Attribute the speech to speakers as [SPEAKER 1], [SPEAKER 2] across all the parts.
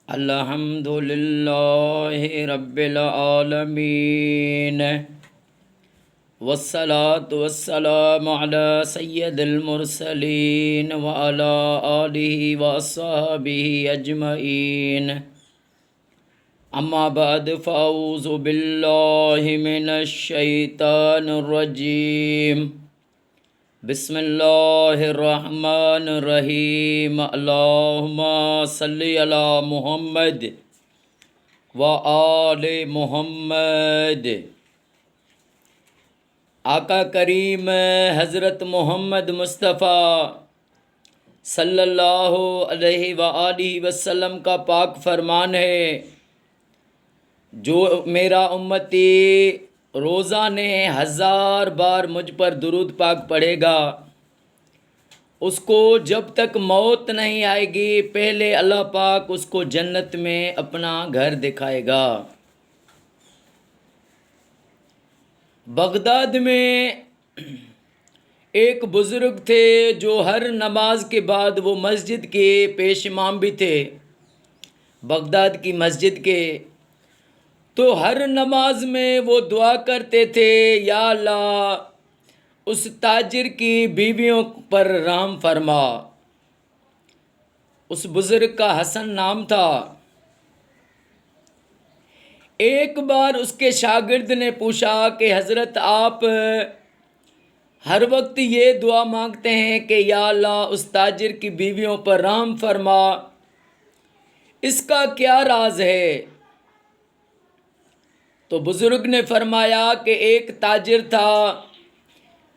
[SPEAKER 1] الحمد للہ رب العالمین والصلاة والسلام علی سید المرسلین وعلی آلہ واصحابہ اجمعین اما بعد فاعوذ باللہ من الشیطان الرجیم بسم اللہ الرحمن الرحیم اللہم صلی علی محمد وآل محمد۔ آقا کریم حضرت محمد مصطفیٰ صلی اللہ علیہ وآلہ وسلم کا پاک فرمان ہے، جو میرا امتی روزانے 1000 بار مجھ پر درود پاک پڑھے گا، اس کو جب تک موت نہیں آئے گی پہلے اللہ پاک اس کو جنت میں اپنا گھر دکھائے گا۔ بغداد میں ایک بزرگ تھے جو ہر نماز کے بعد وہ مسجد کے پیش امام بھی تھے، بغداد کی مسجد کے۔ تو ہر نماز میں وہ دعا کرتے تھے، یا اللہ اس تاجر کی بیویوں پر رحم فرما۔ اس بزرگ کا حسن نام تھا۔ ایک بار اس کے شاگرد نے پوچھا کہ حضرت آپ ہر وقت یہ دعا مانگتے ہیں کہ یا اللہ اس تاجر کی بیویوں پر رحم فرما، اس کا کیا راز ہے؟ تو بزرگ نے فرمایا کہ ایک تاجر تھا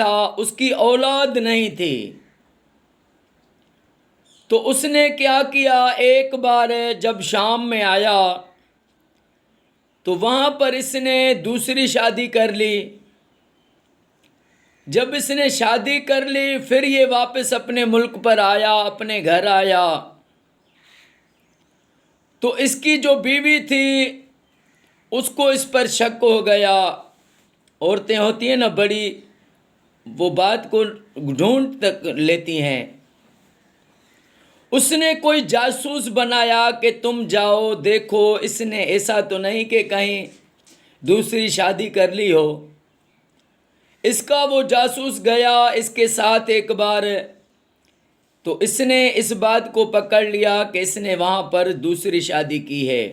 [SPEAKER 1] تھا، اس کی اولاد نہیں تھی۔ تو اس نے کیا کیا، ایک بار جب شام میں آیا تو وہاں پر اس نے دوسری شادی کر لی۔ جب اس نے شادی کر لی پھر یہ واپس اپنے ملک پر آیا، اپنے گھر آیا، تو اس کی جو بیوی تھی اس کو اس پر شک ہو گیا۔ عورتیں ہوتی ہیں نا بڑی، وہ بات کو ڈھونڈ تک لیتی ہیں۔ اس نے کوئی جاسوس بنایا کہ تم جاؤ دیکھو اس نے ایسا تو نہیں کہ کہیں دوسری شادی کر لی ہو۔ اس کا وہ جاسوس گیا اس کے ساتھ ایک بار، تو اس نے اس بات کو پکڑ لیا کہ اس نے وہاں پر دوسری شادی کی ہے۔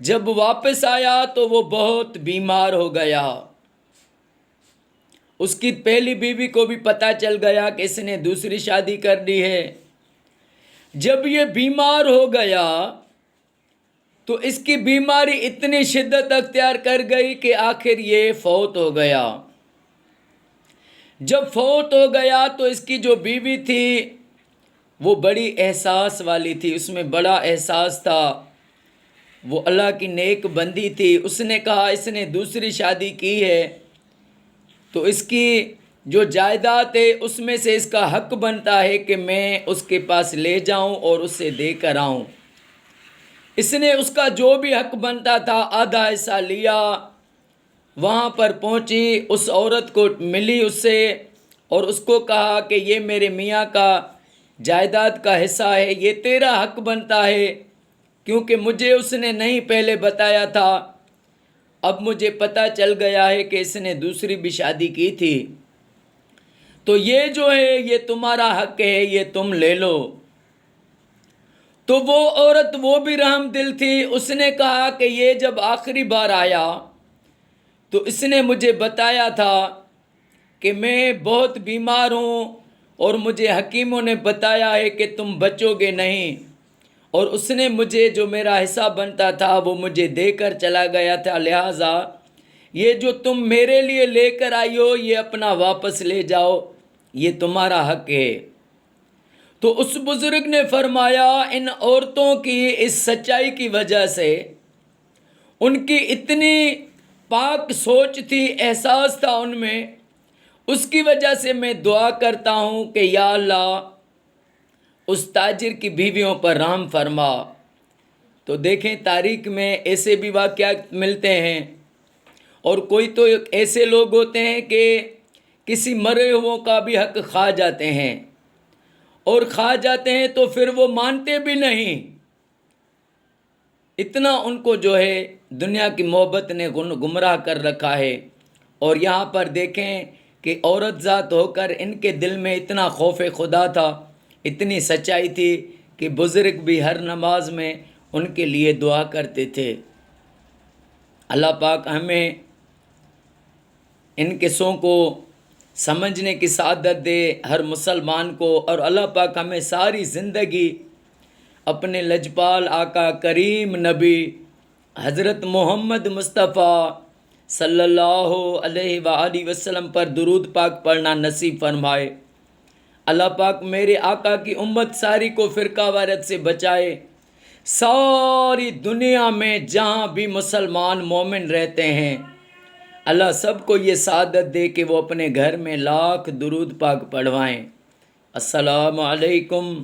[SPEAKER 1] جب واپس آیا تو وہ بہت بیمار ہو گیا۔ اس کی پہلی بیوی کو بھی پتہ چل گیا کہ اس نے دوسری شادی کر لی ہے۔ جب یہ بیمار ہو گیا تو اس کی بیماری اتنی شدت اختیار کر گئی کہ آخر یہ فوت ہو گیا۔ جب فوت ہو گیا تو اس کی جو بیوی تھی وہ بڑی احساس والی تھی، اس میں بڑا احساس تھا، وہ اللہ کی نیک بندی تھی۔ اس نے کہا اس نے دوسری شادی کی ہے تو اس کی جو جائیداد ہے اس میں سے اس کا حق بنتا ہے کہ میں اس کے پاس لے جاؤں اور اسے دے کر آؤں۔ اس نے اس کا جو بھی حق بنتا تھا آدھا حصہ لیا، وہاں پر پہنچی، اس عورت کو ملی اس سے اور اس کو کہا کہ یہ میرے میاں کا جائیداد کا حصہ ہے، یہ تیرا حق بنتا ہے، کیونکہ مجھے اس نے نہیں پہلے بتایا تھا، اب مجھے پتہ چل گیا ہے کہ اس نے دوسری بھی شادی کی تھی، تو یہ جو ہے یہ تمہارا حق ہے، یہ تم لے لو۔ تو وہ عورت وہ بھی رحم دل تھی، اس نے کہا کہ یہ جب آخری بار آیا تو اس نے مجھے بتایا تھا کہ میں بہت بیمار ہوں اور مجھے حکیموں نے بتایا ہے کہ تم بچو گے نہیں، اور اس نے مجھے جو میرا حصہ بنتا تھا وہ مجھے دے کر چلا گیا تھا، لہٰذا یہ جو تم میرے لیے لے کر آئی ہو یہ اپنا واپس لے جاؤ، یہ تمہارا حق ہے۔ تو اس بزرگ نے فرمایا ان عورتوں کی اس سچائی کی وجہ سے، ان کی اتنی پاک سوچ تھی، احساس تھا ان میں، اس کی وجہ سے میں دعا کرتا ہوں کہ یا اللہ اس تاجر کی بیویوں پر رحم فرما۔ تو دیکھیں تاریخ میں ایسے بھی واقعات ملتے ہیں، اور کوئی تو ایسے لوگ ہوتے ہیں کہ کسی مرے ہوئے کا بھی حق کھا جاتے ہیں، اور کھا جاتے ہیں تو پھر وہ مانتے بھی نہیں، اتنا ان کو جو ہے دنیا کی محبت نے گمراہ کر رکھا ہے۔ اور یہاں پر دیکھیں کہ عورت ذات ہو کر ان کے دل میں اتنا خوف خدا تھا، اتنی سچائی تھی کہ بزرگ بھی ہر نماز میں ان کے لیے دعا کرتے تھے۔ اللہ پاک ہمیں ان قصوں کو سمجھنے کی سعادت دے ہر مسلمان کو، اور اللہ پاک ہمیں ساری زندگی اپنے لجپال آقا کریم نبی حضرت محمد مصطفیٰ صلی اللہ علیہ وآلہ وسلم پر درود پاک پڑھنا نصیب فرمائے۔ اللہ پاک میرے آقا کی امت ساری کو فرقہ وارت سے بچائے، ساری دنیا میں جہاں بھی مسلمان مومن رہتے ہیں اللہ سب کو یہ سعادت دے کہ وہ اپنے گھر میں لاکھ درود پاک پڑھوائیں۔ السلام علیکم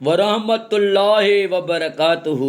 [SPEAKER 1] ورحمۃ اللہ وبرکاتہ۔